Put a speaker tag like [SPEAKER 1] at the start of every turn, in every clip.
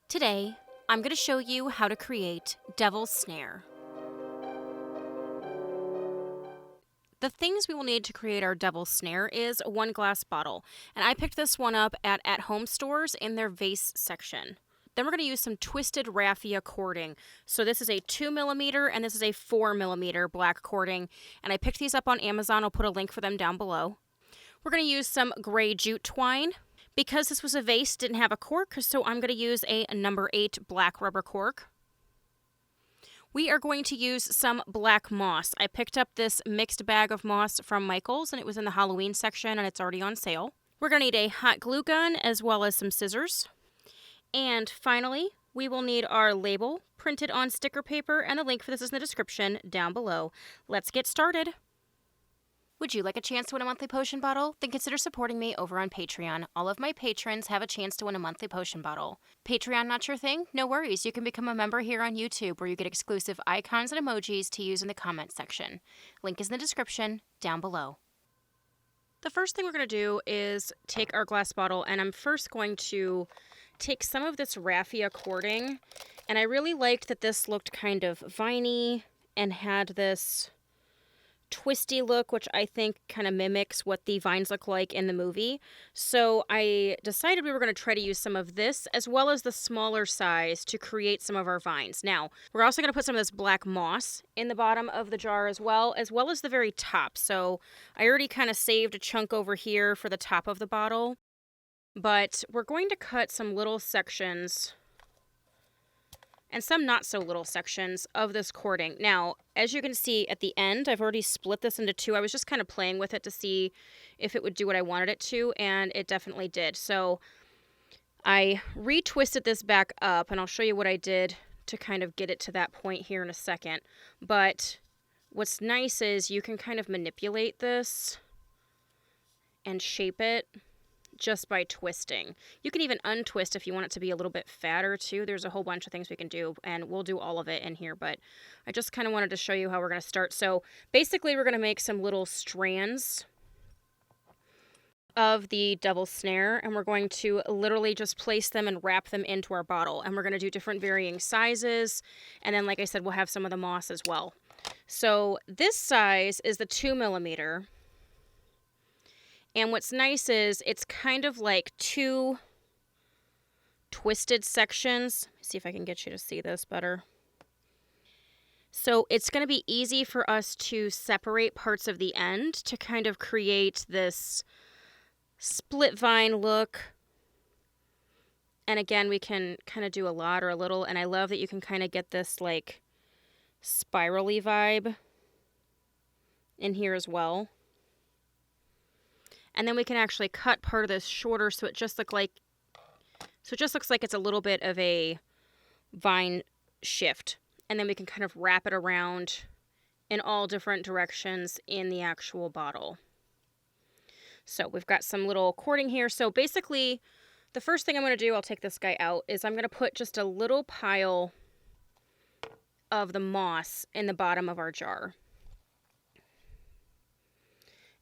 [SPEAKER 1] Today, I'm going to show you how to create Devil's Snare. The things we will need to create our Devil's Snare is one glass bottle, and I picked this one up at home stores in their vase section. Then we're going to use some twisted raffia cording. So this is a 2mm and this is a 4mm black cording, and I picked these up on Amazon. I'll put a link for them down below. We're going to use some gray jute twine. Because this was a vase, didn't have a cork, so I'm going to use a number 8 black rubber cork. We are going to use some black moss. I picked up this mixed bag of moss from Michael's, and it was in the Halloween section, and it's already on sale. We're going to need a hot glue gun as well as some scissors. And finally, we will need our label printed on sticker paper, and a link for this is in the description down below. Let's get started. Would you like a chance to win a monthly potion bottle? Then consider supporting me over on Patreon. All of my patrons have a chance to win a monthly potion bottle. Patreon not your thing? No worries. You can become a member here on YouTube where you get exclusive icons and emojis to use in the comments section. Link is in the description down below. The first thing we're going to do is take our glass bottle, and I'm first going to take some of this raffia cording. And I really liked that this looked kind of viney and had this twisty look, which I think kind of mimics what the vines look like in the movie. So I decided we were going to try to use some of this as well as the smaller size to create some of our vines. Now, we're also going to put some of this black moss in the bottom of the jar as well as the very top. So I already kind of saved a chunk over here for the top of the bottle, but we're going to cut some little sections and some not so little sections of this cording. Now, as you can see at the end, I've already split this into two. I was just kind of playing with it to see if it would do what I wanted it to, and it definitely did. So I retwisted this back up, and I'll show you what I did to kind of get it to that point here in a second. But what's nice is you can kind of manipulate this and shape it just by twisting. You can even untwist if you want it to be a little bit fatter too. There's a whole bunch of things we can do, and we'll do all of it in here, but I just kind of wanted to show you how we're going to start. So basically we're going to make some little strands of the Devil's Snare, and we're going to literally just place them and wrap them into our bottle, and we're going to do different varying sizes, and then like I said, we'll have some of the moss as well. So this size is the 2mm. And what's nice is it's kind of like two twisted sections. Let's see if I can get you to see this better. So it's going to be easy for us to separate parts of the end to kind of create this split vine look. And again, we can kind of do a lot or a little. And I love that you can kind of get this like spirally vibe in here as well. And then we can actually cut part of this shorter so it just looks like it's a little bit of a vine shift. And then we can kind of wrap it around in all different directions in the actual bottle. So we've got some little cording here. So basically, the first thing I'm going to do, I'll take this guy out, is I'm going to put just a little pile of the moss in the bottom of our jar.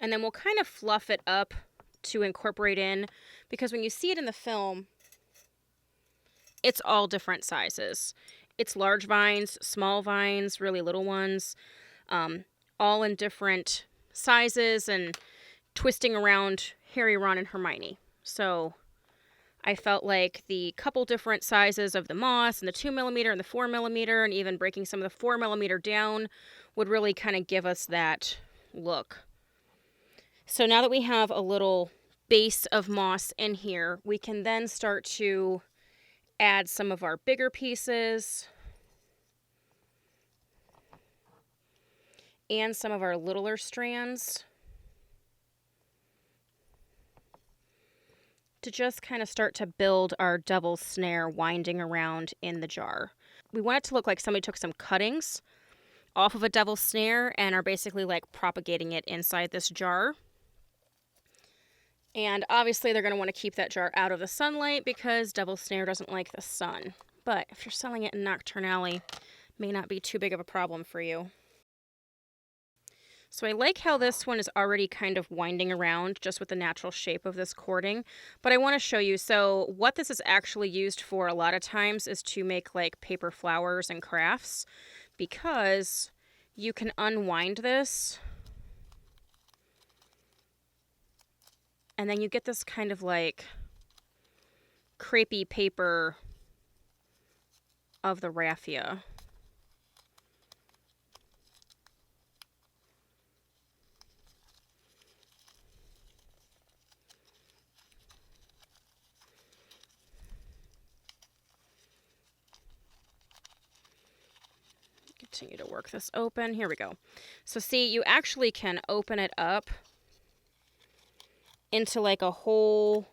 [SPEAKER 1] And then we'll kind of fluff it up to incorporate in, because when you see it in the film, it's all different sizes. It's large vines, small vines, really little ones, all in different sizes and twisting around Harry, Ron, and Hermione. So I felt like the couple different sizes of the moss and the 2mm and the 4mm, and even breaking some of the 4mm down would really kind of give us that look. So now that we have a little base of moss in here, we can then start to add some of our bigger pieces and some of our littler strands to just kind of start to build our Devil's Snare winding around in the jar. We want it to look like somebody took some cuttings off of a Devil's Snare and are basically like propagating it inside this jar. And obviously they're going to want to keep that jar out of the sunlight because Devil's Snare doesn't like the sun. But if you're selling it in Nocturnally, it may not be too big of a problem for you. So I like how this one is already kind of winding around just with the natural shape of this cording, but I want to show you. So what this is actually used for a lot of times is to make like paper flowers and crafts, because you can unwind this and then you get this kind of like crepey paper of the raffia. Continue to work this open. Here we go. So see, you actually can open it up into like a whole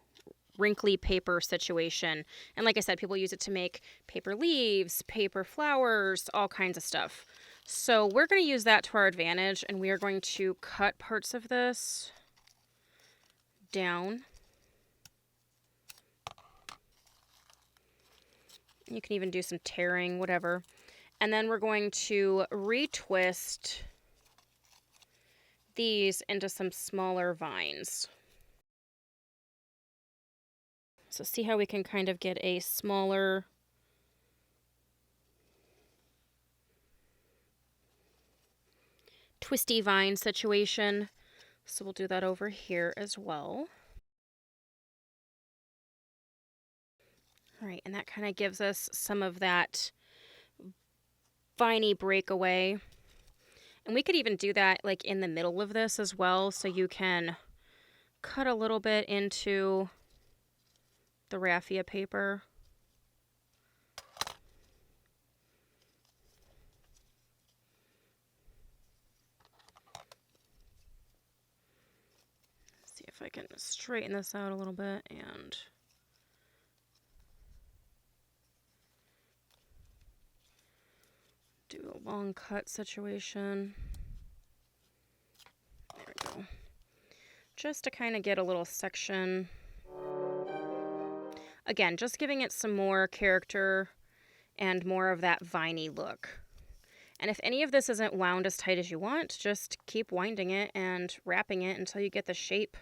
[SPEAKER 1] wrinkly paper situation. And like I said, people use it to make paper leaves, paper flowers, all kinds of stuff. So we're going to use that to our advantage, and we are going to cut parts of this down. You can even do some tearing, whatever. And then we're going to retwist these into some smaller vines. So see how we can kind of get a smaller twisty vine situation. So we'll do that over here as well. All right, and that kind of gives us some of that viney breakaway. And we could even do that like in the middle of this as well, so you can cut a little bit into the raffia paper. See if I can straighten this out a little bit and do a long cut situation. There we go. Just to kind of get a little section. Again, just giving it some more character and more of that viney look. And if any of this isn't wound as tight as you want, just keep winding it and wrapping it until you get the shape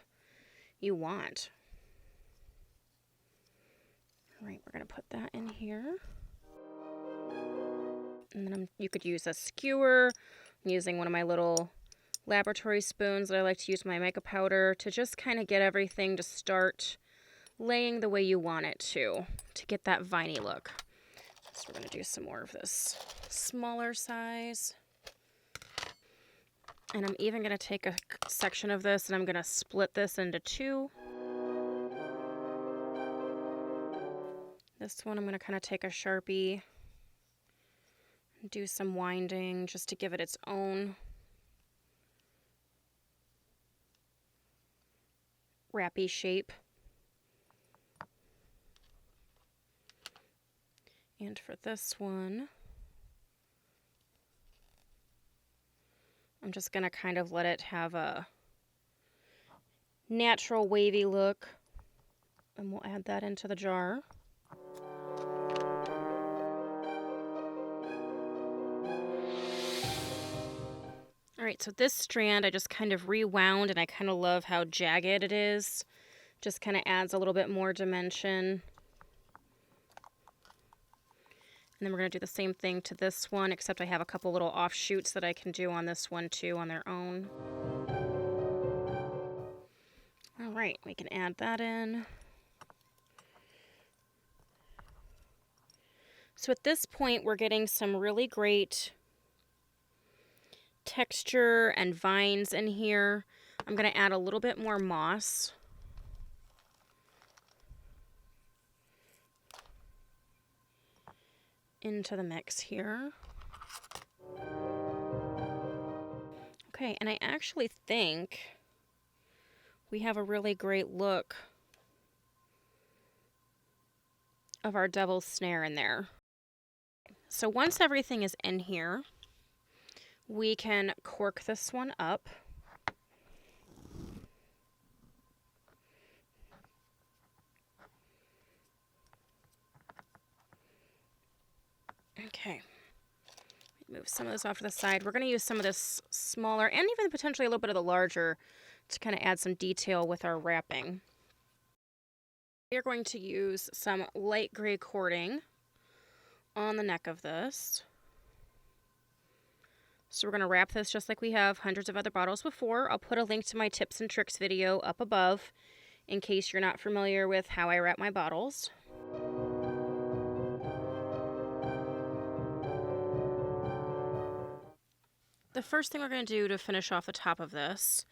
[SPEAKER 1] you want. All right, we're going to put that in here. And then you could use a skewer. I'm using one of my little laboratory spoons that I like to use my mica powder to just kind of get everything to start laying the way you want it to get that viney look. So we're going to do some more of this smaller size. And I'm even going to take a section of this and I'm going to split this into two. This one I'm going to kind of take a Sharpie, do some winding just to give it its own wrappy shape. And for this one, I'm just going to kind of let it have a natural wavy look, and we'll add that into the jar. All right, so this strand I just kind of rewound, and I kind of love how jagged it is. Just kind of adds a little bit more dimension. And then we're going to do the same thing to this one, except I have a couple little offshoots that I can do on this one too on their own. All right, we can add that in. So at this point, we're getting some really great texture and vines in here. I'm going to add a little bit more moss. Into the mix here. Okay, and I actually think we have a really great look of our devil's snare in there. So once everything is in here, we can cork this one up. Okay, Move some of this off to the side. We're going to use some of this smaller and even potentially a little bit of the larger to kind of add some detail with our wrapping. We are going to use some light gray cording on the neck of this. So we're going to wrap this just like we have hundreds of other bottles before. I'll put a link to my tips and tricks video up above in case you're not familiar with how I wrap my bottles. The first thing we're going to do to finish off the top of this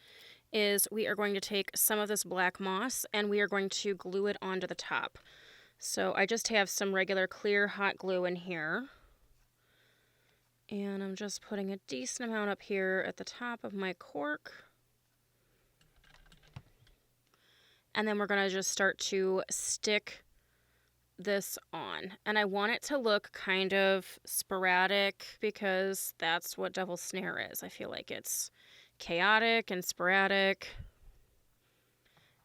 [SPEAKER 1] is we are going to take some of this black moss and we are going to glue it onto the top. So I just have some regular clear hot glue in here. And I'm just putting a decent amount up here at the top of my cork. And then we're going to just start to stick this on. And I want it to look kind of sporadic because that's what Devil's Snare is. I feel like it's chaotic and sporadic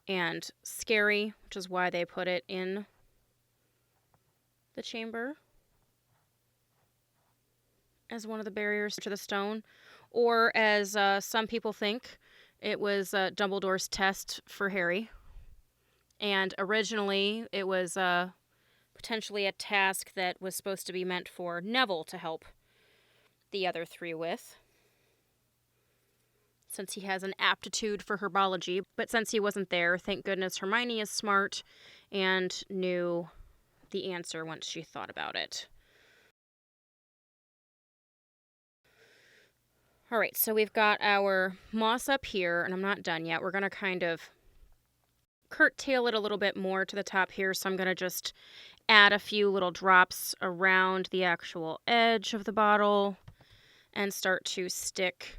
[SPEAKER 1] and scary, which is why they put it in the chamber as one of the barriers to the stone. Or as some people think, it was Dumbledore's test for Harry. And originally it was potentially a task that was supposed to be meant for Neville to help the other three with, since he has an aptitude for herbology. But since he wasn't there, thank goodness Hermione is smart and knew the answer once she thought about it. All right, so we've got our moss up here, and I'm not done yet. We're going to kind of curtail it a little bit more to the top here, so I'm going to just add a few little drops around the actual edge of the bottle and start to stick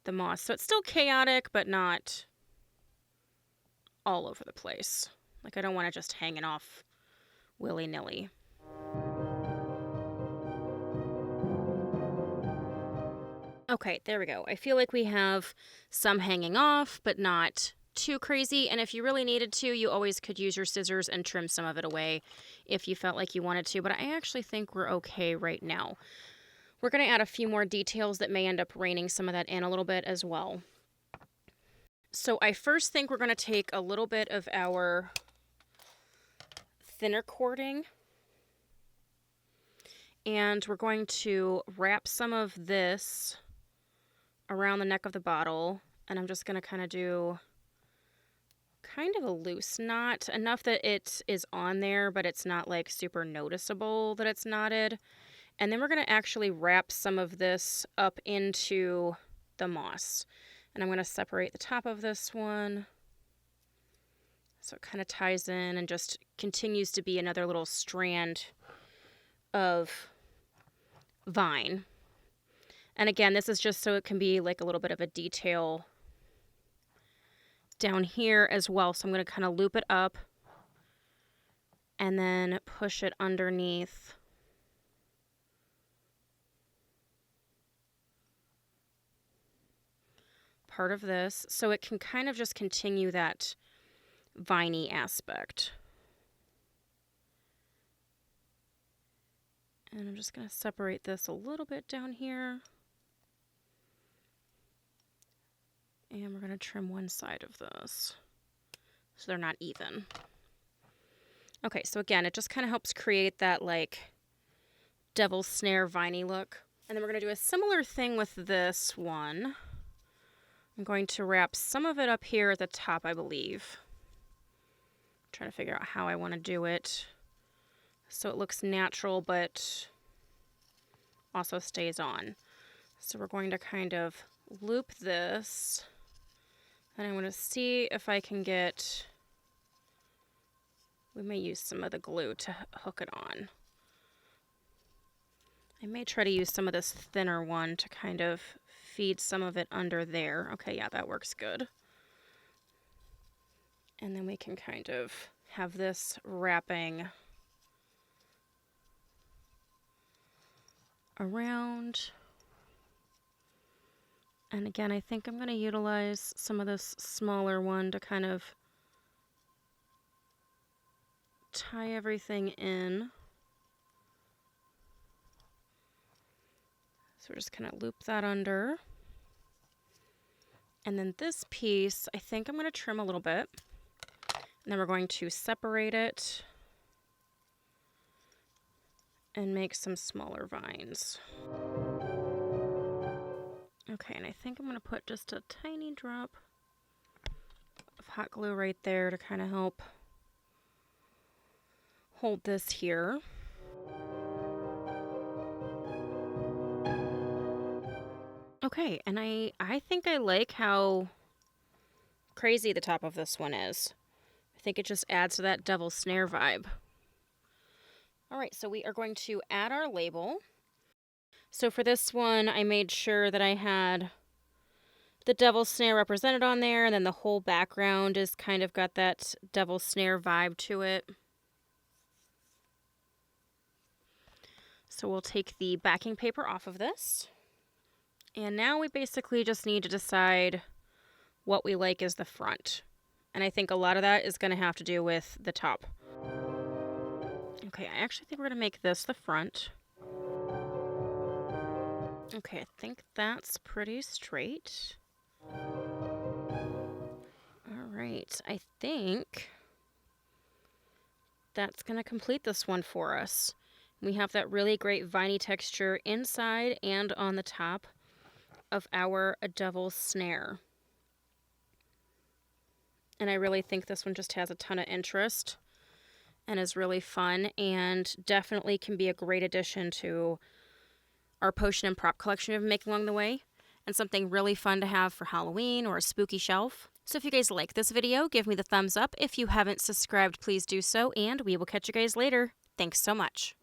[SPEAKER 1] the moss. So it's still chaotic, but not all over the place. Like, I don't want it just hanging off willy-nilly. Okay, there we go. I feel like we have some hanging off, but not too crazy. And if you really needed to, you always could use your scissors and trim some of it away if you felt like you wanted to. But I actually think we're okay right now. We're going to add a few more details that may end up reining some of that in a little bit as well. So I first think we're going to take a little bit of our thinner cording, and we're going to wrap some of this around the neck of the bottle, and I'm just going to kind of do kind of a loose knot, enough that it is on there, but it's not like super noticeable that it's knotted. And then we're going to actually wrap some of this up into the moss. And I'm going to separate the top of this one so it kind of ties in and just continues to be another little strand of vine. And again, this is just so it can be like a little bit of a detail down here as well. So I'm going to kind of loop it up and then push it underneath part of this so it can kind of just continue that viney aspect. And I'm just going to separate this a little bit down here. And we're going to trim one side of this so they're not even. Okay, so again, it just kind of helps create that like Devil's Snare viney look. And then we're going to do a similar thing with this one. I'm going to wrap some of it up here at the top, I believe. I'm trying to figure out how I want to do it so it looks natural but also stays on. So we're going to kind of loop this, and I'm going to see if I can get, we may use some of the glue to hook it on. I may try to use some of this thinner one to kind of feed some of it under there. Okay, yeah, that works good. And then we can kind of have this wrapping around. And again, I think I'm going to utilize some of this smaller one to kind of tie everything in. we're just going to loop that under. And then this piece, I think I'm going to trim a little bit. And then we're going to separate it and make some smaller vines. Okay, and I think I'm going to put just a tiny drop of hot glue right there to kind of help hold this here. Okay, and I think I like how crazy the top of this one is. I think it just adds to that devil snare vibe. All right, so we are going to add our label. So for this one, I made sure that I had the devil snare represented on there, and then the whole background is kind of got that devil snare vibe to it. So we'll take the backing paper off of this. And now we basically just need to decide what we like as the front. And I think a lot of that is going to have to do with the top. Okay, I actually think we're going to make this the front. Okay, I think that's pretty straight. All right, I think that's going to complete this one for us. We have that really great viney texture inside and on the top of our devil snare. And I really think this one just has a ton of interest and is really fun and definitely can be a great addition to our potion and prop collection we've been making along the way, and something really fun to have for Halloween or a spooky shelf. So if you guys like this video, give me the thumbs up. If you haven't subscribed, please do so, and we will catch you guys later. Thanks so much.